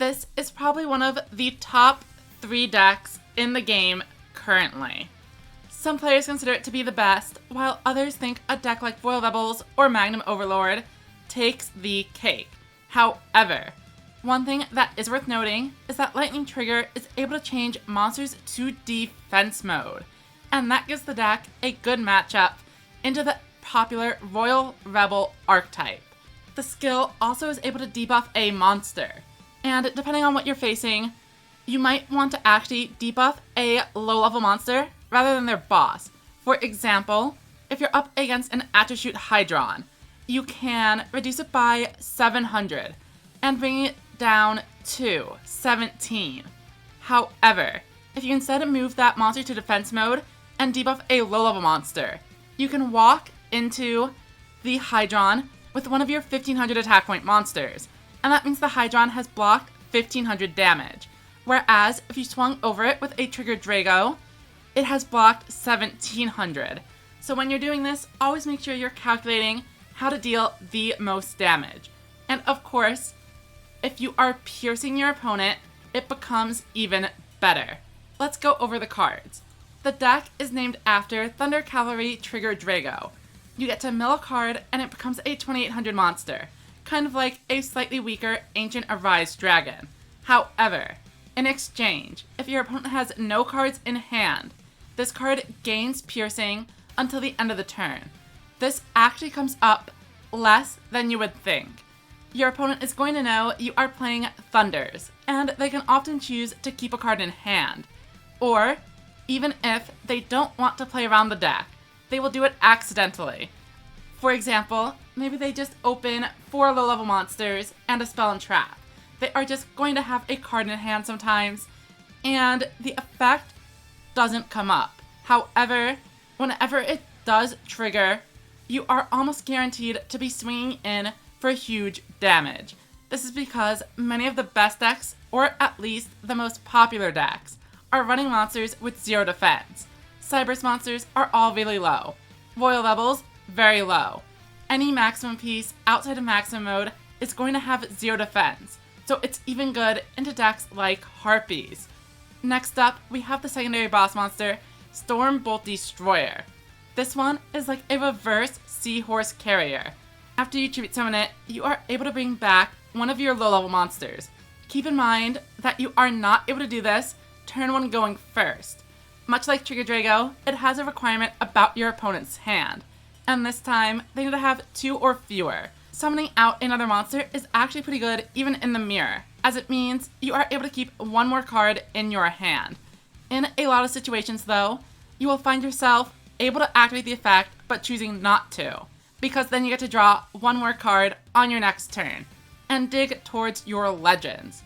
This is probably one of the top 3 decks in the game currently. Some players consider it to be the best, while others think a deck like Foil Rebels or Magnum Overlord takes the cake. However, one thing that is worth noting is that Lightning Trigger is able to change monsters to defense mode, and that gives the deck a good matchup into the popular Royal Rebel archetype. The skill also is able to debuff a monster, and depending on what you're facing, you might want to actually debuff a low-level monster rather than their boss. For example, if you're up against an Attribute Hydron, you can reduce it by 700 and bring it down to 17. However, if you instead move that monster to defense mode and debuff a low-level monster, you can walk into the Hydron with one of your 1500 attack point monsters, and that means the Hydron has blocked 1500 damage. Whereas, if you swung over it with a triggered Drago, it has blocked 1700. So when you're doing this, always make sure you're calculating how to deal the most damage. And of course, if you are piercing your opponent, it becomes even better. Let's go over the cards. The deck is named after Thunder Cavalry Trigger Drago. You get to mill a card and it becomes a 2800 monster, kind of like a slightly weaker Ancient Arise Dragon. However, in exchange, if your opponent has no cards in hand, this card gains piercing until the end of the turn. This actually comes up less than you would think. Your opponent is going to know you are playing Thunders, and they can often choose to keep a card in hand. Or, even if they don't want to play around the deck, they will do it accidentally. For example, maybe they just open 4 low-level monsters and a spell and trap. They are just going to have a card in hand sometimes, and the effect doesn't come up. However, whenever it does trigger, you are almost guaranteed to be swinging in for huge damage. This is because many of the best decks, or at least the most popular decks, are running monsters with 0 defense. Cyberse monsters are all really low. Royal Rebels, very low. Any maximum piece outside of maximum mode is going to have 0 defense, so it's even good into decks like Harpies. Next up, we have the secondary boss monster, Stormbolt Destroyer. This one is like a reverse Seahorse Carrier. After you tribute summon it, you are able to bring back one of your low-level monsters. Keep in mind that you are not able to do this turn 1 going first. Much like Trigger Drago, it has a requirement about your opponent's hand, and this time they need to have 2 or fewer. Summoning out another monster is actually pretty good even in the mirror, as it means you are able to keep 1 more card in your hand. In a lot of situations though, you will find yourself able to activate the effect but choosing not to, because then you get to draw 1 more card on your next turn, and dig towards your legends.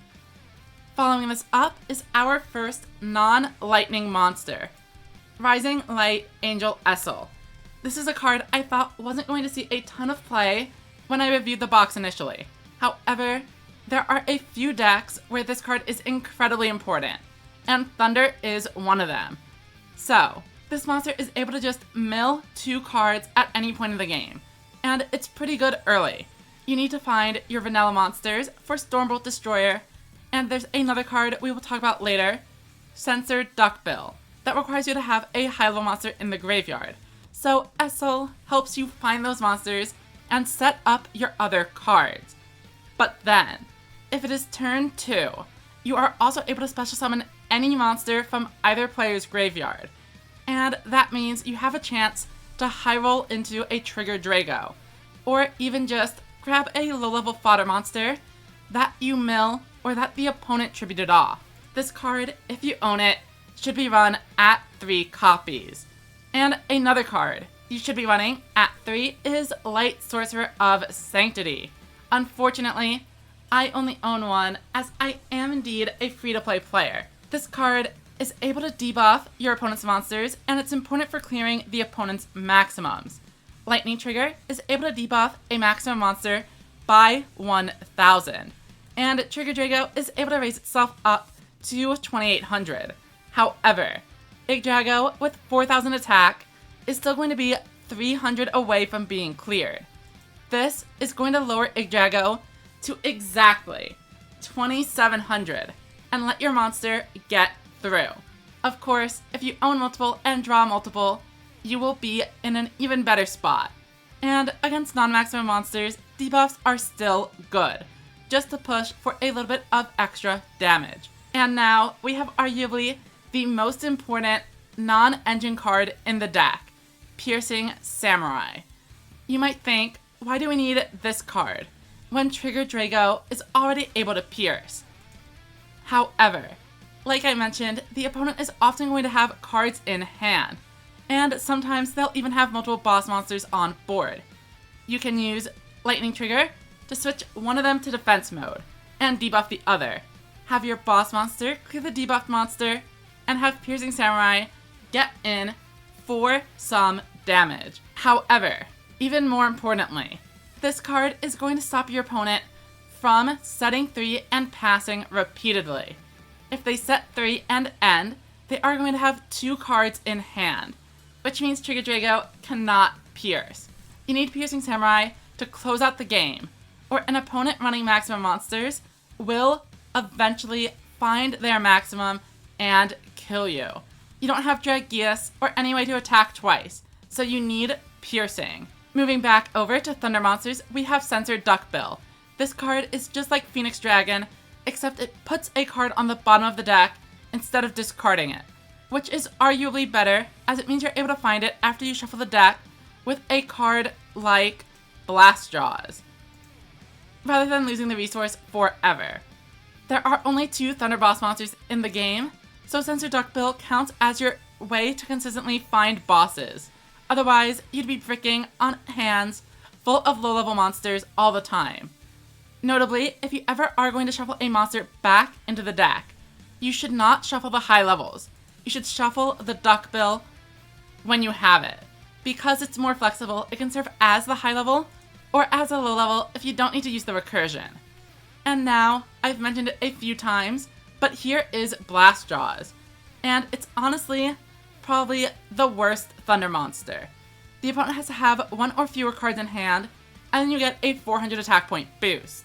Following this up is our first non-lightning monster, Rising Light Angel Essel. This is a card I thought wasn't going to see a ton of play when I reviewed the box initially. However, there are a few decks where this card is incredibly important, and Thunder is one of them. So, this monster is able to just mill 2 cards at any point in the game, and it's pretty good early. You need to find your vanilla monsters for Stormbolt Destroyer, and there's another card we will talk about later, Censored Duckbill, that requires you to have a high-level monster in the graveyard. So Essel helps you find those monsters and set up your other cards. But then, if it is turn 2, you are also able to special summon any monster from either player's graveyard. And that means you have a chance to high roll into a Trigger Drago, or even just grab a low-level fodder monster that you mill or that the opponent tributed off. This card, if you own it, should be run at 3 copies. And another card you should be running at 3 is Light Sorcerer of Sanctity. Unfortunately, I only own one, as I am indeed a free-to-play player. This card is able to debuff your opponent's monsters, and it's important for clearing the opponent's maximums. Lightning Trigger is able to debuff a maximum monster by 1000, and Trigger Drago is able to raise itself up to 2800. However, Drago with 4000 attack is still going to be 300 away from being cleared. This is going to lower Drago to exactly 2700 and let your monster get through. Of course, if you own multiple and draw multiple, you will be in an even better spot. And against non-maximum monsters, debuffs are still good, just to push for a little bit of extra damage. And now we have arguably the most important non-engine card in the deck, Piercing Samurai. You might think, why do we need this card when Trigger Drago is already able to pierce? However, like I mentioned, the opponent is often going to have cards in hand, and sometimes they'll even have multiple boss monsters on board. You can use Lightning Trigger to switch one of them to defense mode and debuff the other. Have your boss monster clear the debuffed monster, and have Piercing Samurai get in for some damage. However, even more importantly, this card is going to stop your opponent from setting 3 and passing repeatedly. If they set 3 and end, they are going to have 2 cards in hand, which means Trigger Drago cannot pierce. You need Piercing Samurai to close out the game, or an opponent running maximum monsters will eventually find their maximum and kill you. You don't have Dragius or any way to attack twice, so you need piercing. Moving back over to Thunder monsters, we have Censored Duckbill. This card is just like Phoenix Dragon, except it puts a card on the bottom of the deck instead of discarding it, which is arguably better, as it means you're able to find it after you shuffle the deck with a card like Blast Jaws, rather than losing the resource forever. There are only 2 Thunder boss monsters in the game, so Censored Duckbill counts as your way to consistently find bosses. Otherwise, you'd be bricking on hands full of low-level monsters all the time. Notably, if you ever are going to shuffle a monster back into the deck, you should not shuffle the high levels. You should shuffle the Duckbill when you have it. Because it's more flexible, it can serve as the high level or as a low level if you don't need to use the recursion. And now, I've mentioned it a few times, but here is Blast Jaws. And it's honestly probably the worst Thunder monster. The opponent has to have 1 or fewer cards in hand, and then you get a 400 attack point boost.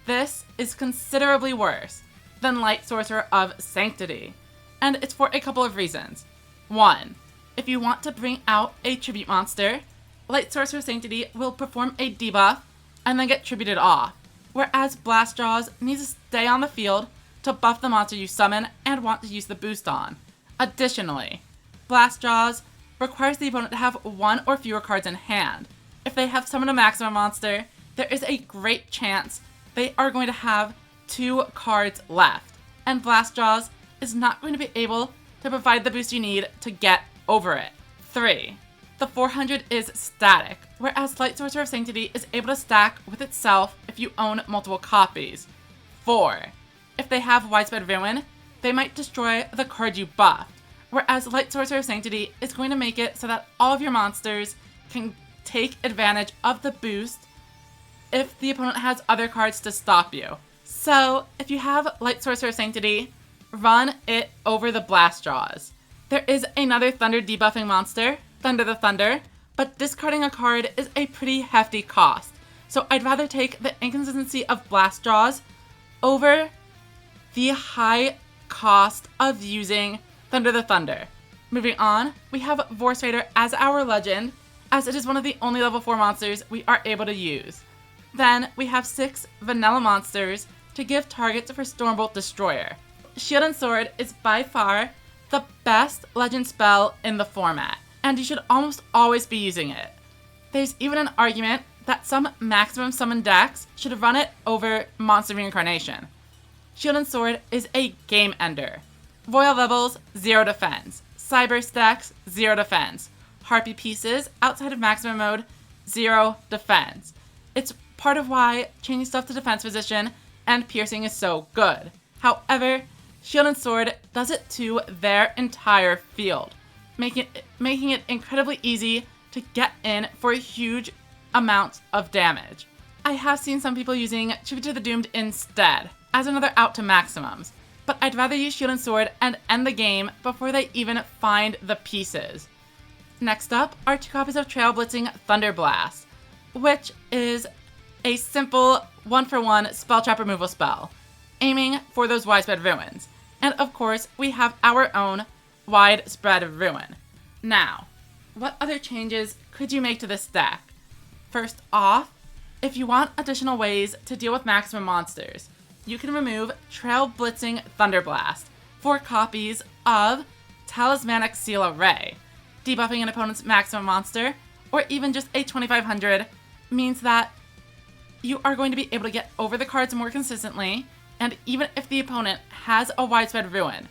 This is considerably worse than Light Sorcerer of Sanctity, and it's for a couple of reasons. 1. If you want to bring out a tribute monster, Light Sorcerer of Sanctity will perform a debuff and then get tributed off, whereas Blast Jaws needs to stay on the field to buff the monster you summon and want to use the boost on. Additionally, Blast Jaws requires the opponent to have 1 or fewer cards in hand. If they have summoned a maximum monster, there is a great chance they are going to have 2 cards left, and Blast Jaws is not going to be able to provide the boost you need to get over it. 3. The 400 is static, whereas Light Sorcerer of Sanctity is able to stack with itself if you own multiple copies. 4. If they have Widespread Ruin, they might destroy the card you buffed, whereas Light Sorcerer of Sanctity is going to make it so that all of your monsters can take advantage of the boost if the opponent has other cards to stop you. So, if you have Light Sorcerer of Sanctity, run it over the Blast Jaws. There is another Thunder debuffing monster, Thunder the Thunder, but discarding a card is a pretty hefty cost, so I'd rather take the inconsistency of Blast Jaws over the high cost of using Thunder the Thunder. Moving on, we have Vorse Raider as our legend, as it is one of the only level 4 monsters we are able to use. Then we have 6 vanilla monsters to give targets for Stormbolt Destroyer. Shield and Sword is by far the best legend spell in the format, and you should almost always be using it. There's even an argument that some maximum summon decks should run it over Monster Reincarnation. Shield and Sword is a game ender. Royal levels, 0 defense. Cyber decks, 0 defense. Harpy pieces, outside of maximum mode, 0 defense. It's part of why changing stuff to defense position and piercing is so good. However, Shield and Sword does it to their entire field, making it incredibly easy to get in for huge amounts of damage. I have seen some people using Tribute to the Doomed instead, as another out to maximums, but I'd rather use Shield and Sword and end the game before they even find the pieces. Next up are 2 copies of Trail Blitzing Thunder Blast, which is a simple 1-for-1 spell trap removal spell. aiming for those widespread ruins. And of course, we have our own widespread ruin. Now, what other changes could you make to this deck? First off, if you want additional ways to deal with maximum monsters, you can remove Trail Blitzing Thunderblast, 4 copies of Talismanic Seal Array. Debuffing an opponent's maximum monster, or even just a 2500, means that you are going to be able to get over the cards more consistently, and even if the opponent has a widespread ruin,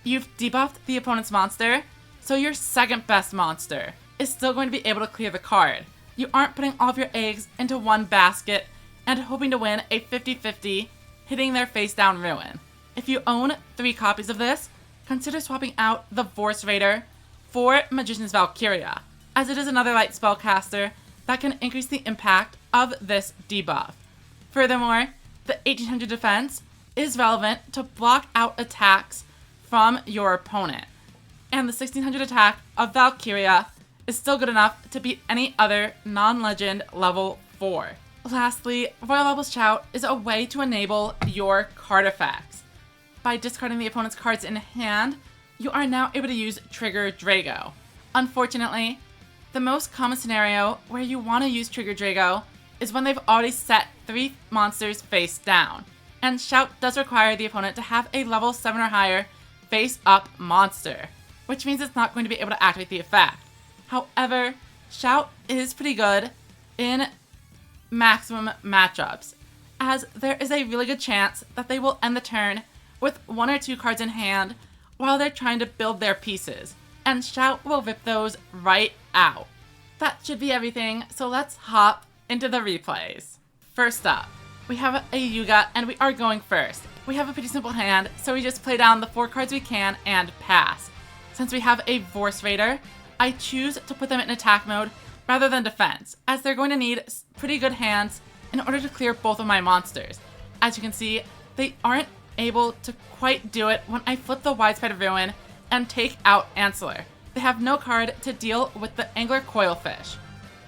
you've debuffed the opponent's monster, so your second best monster is still going to be able to clear the card. You aren't putting all of your eggs into one basket and hoping to win a 50-50 hitting their face down ruin. If you own 3 copies of this, consider swapping out the Vorse Raider for Magician's Valkyria, as it is another light spellcaster that can increase the impact of this debuff. Furthermore, the 1800 defense is relevant to block out attacks from your opponent, and the 1600 attack of Valkyria is still good enough to beat any other non-legend level 4. Lastly, Royal Rebel's Shout is a way to enable your card effects. By discarding the opponent's cards in hand, you are now able to use Trigger Drago. Unfortunately, the most common scenario where you want to use Trigger Drago is when they've already set 3 monsters face down, and Shout does require the opponent to have a level 7 or higher face up monster, which means it's not going to be able to activate the effect. However, Shout is pretty good in maximum matchups, as there is a really good chance that they will end the turn with 1 or 2 cards in hand while they're trying to build their pieces, and Shout will rip those right out. That should be everything, so let's hop into the replays. First up, we have a Yuga, and we are going first. We have a pretty simple hand, so we just play down the 4 cards we can and pass. Since we have a Vorse Raider, I choose to put them in attack mode rather than defense, as they're going to need pretty good hands in order to clear both of my monsters. As you can see, they aren't able to quite do it when I flip the Widespread Ruin and take out Ancillor. They have no card to deal with the Angler Coilfish.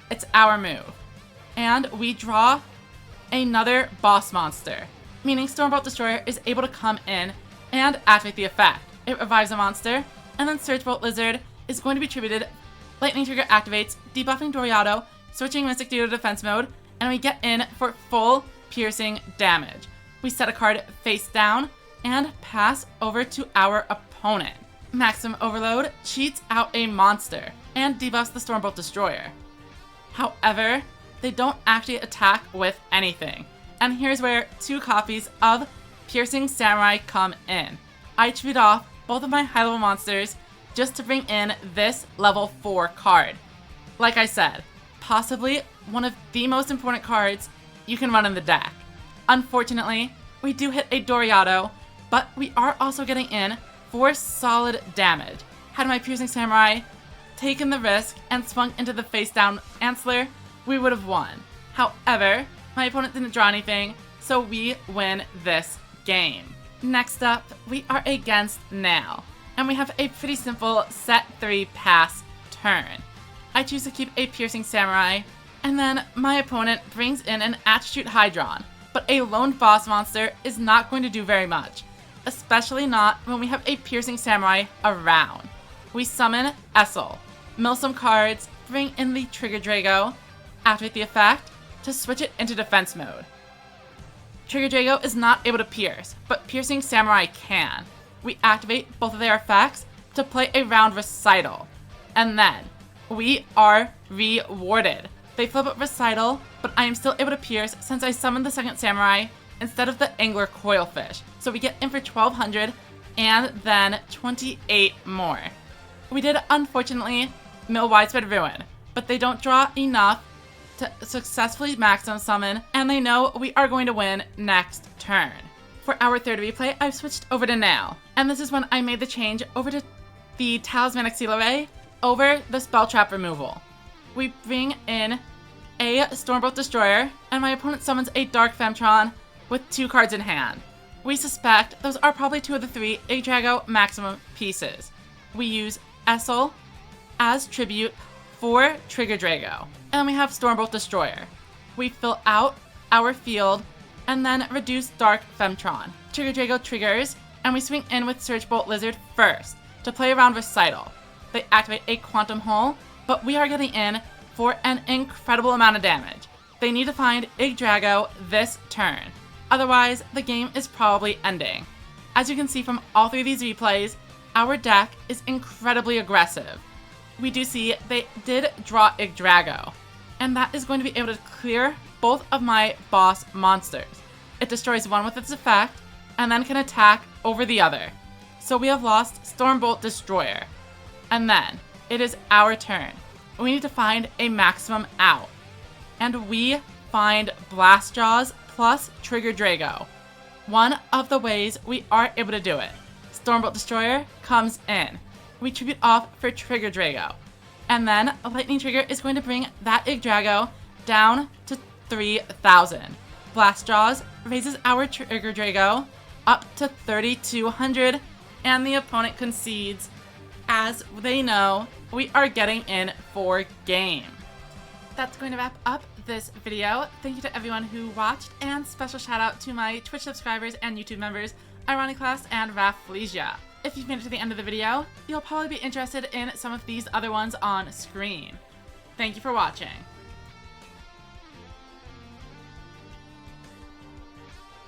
It's our move. And we draw another boss monster, meaning Stormbolt Destroyer is able to come in and activate the effect. It revives a monster, and then Surgebolt Lizard is going to be tributed. Lightning Trigger activates, debuffing Doriado, switching Mystic Dio to defense mode, and we get in for full piercing damage. We set a card face down and pass over to our opponent. Maximum Overload cheats out a monster and debuffs the Stormbolt Destroyer. However, they don't actually attack with anything, and here's where 2 copies of Piercing Samurai come in. I tribute off both of my high-level monsters just to bring in this level 4 card. Like I said, possibly one of the most important cards you can run in the deck. Unfortunately, we do hit a Doriado, but we are also getting in for solid damage. Had my Piercing Samurai taken the risk and swung into the face down Ancillor, we would have won. However, my opponent didn't draw anything, so we win this game. Next up, we are against Nail, and we have a pretty simple set 3 pass turn. I choose to keep a Piercing Samurai, and then my opponent brings in an Attribute Hydron, but a lone boss monster is not going to do very much, especially not when we have a Piercing Samurai around. We summon Essel, mill some cards, bring in the Trigger Drago, activate the effect to switch it into defense mode. Trigger Drago is not able to pierce, but Piercing Samurai can. We activate both of their effects to play a round Recital, and then we are rewarded. They flip up Recital, but I am still able to pierce since I summoned the second Samurai instead of the Angler Coilfish, so we get in for 1200 and then 28 more. We did unfortunately mill Widespread Ruin, but they don't draw enough to successfully maximum summon, and they know we are going to win next turn. For our third replay, I've switched over to Nail, and this is when I made the change over to the Talismanic Seal Array over the Spell Trap removal. We bring in a Stormbolt Destroyer, and my opponent summons a Dark Femtron with 2 cards in hand. We suspect those are probably 2 of the 3 Drago maximum pieces. We use Essel as tribute for Trigger Drago, and we have Stormbolt Destroyer. We fill out our field and then reduce Dark Femtron. Trigger Drago triggers, and we swing in with Surge Bolt Lizard first to play around Recital. They activate a Quantum Hole, but we are getting in for an incredible amount of damage. They need to find Drago this turn, otherwise the game is probably ending. As you can see from all three of these replays, our deck is incredibly aggressive. We do see they did draw Drago, and that is going to be able to clear both of my boss monsters. It destroys one with its effect, and then can attack over the other. So we have lost Stormbolt Destroyer. And then, it is our turn. We need to find a maximum out. And we find Blast Jaws plus Trigger Drago. One of the ways we are able to do it. Stormbolt Destroyer comes in. We tribute off for Trigger Drago. And then a Lightning Trigger is going to bring that Drago down to 3,000. Blast Jaws raises our Trigger Drago up to 3,200, and the opponent concedes, as they know we are getting in for game. That's going to wrap up this video. Thank you to everyone who watched, and special shout out to my Twitch subscribers and YouTube members, Ironiclass and Rafflesia. If you've made it to the end of the video, you'll probably be interested in some of these other ones on screen. Thank you for watching.